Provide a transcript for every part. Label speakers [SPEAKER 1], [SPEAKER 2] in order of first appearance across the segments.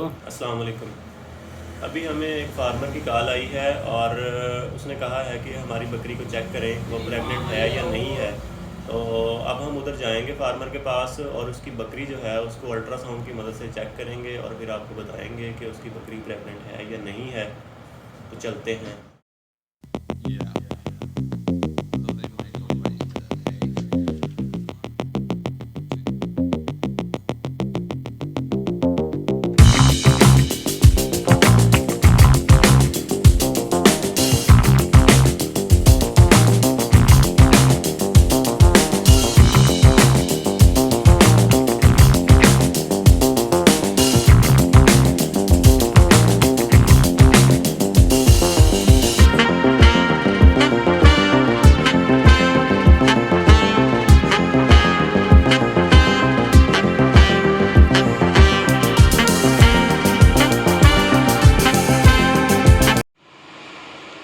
[SPEAKER 1] अस्सलाम वालेकुम। अभी हमें एक फार्मर की कॉल आई है और उसने कहा है कि हमारी बकरी को चेक करें वो प्रेग्नेंट है या नहीं है। तो अब हम उधर जाएंगे फार्मर के पास और उसकी बकरी जो है उसको अल्ट्रासाउंड की मदद से चेक करेंगे और फिर आपको बताएंगे कि उसकी बकरी प्रेग्नेंट है या नहीं है। तो चलते हैं।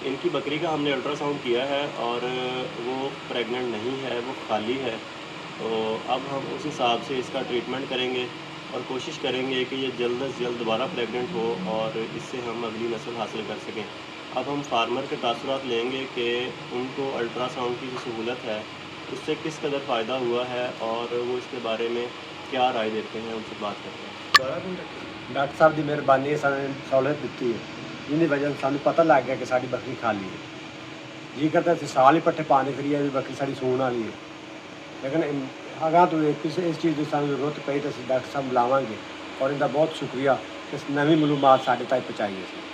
[SPEAKER 1] इनकी बकरी का हमने अल्ट्रासाउंड किया है और वो प्रेग्नेंट नहीं है, वो खाली है। तो अब हम उस हिसाब से इसका ट्रीटमेंट करेंगे और कोशिश करेंगे कि ये जल्द से जल्द दोबारा प्रेग्नेंट हो और इससे हम अगली नस्ल हासिल कर सकें। अब हम फार्मर के तासुरात लेंगे कि उनको अल्ट्रासाउंड की जो सहूलत है उससे किस कदर फ़ायदा हुआ है और वो इसके बारे में क्या राय देते हैं, उनसे बात करते हैं।
[SPEAKER 2] डॉक्टर साहब की मेहरबानी सानू सहूलत दी है, जिंदी वजह से सानू पता लग गया कि साड़ी बकरी खाली है। जी करता है साल ही पट्ठे पाने फिर भी बकरी साड़ी सून वाली है, लेकिन अगर तो किसी इस चीज़ की सानू जरूरत पई तो डॉक्टर साहब बुलावांगे और इनका बहुत शुक्रिया कि नवी मालूमात साढ़े तक पहुँचाई है।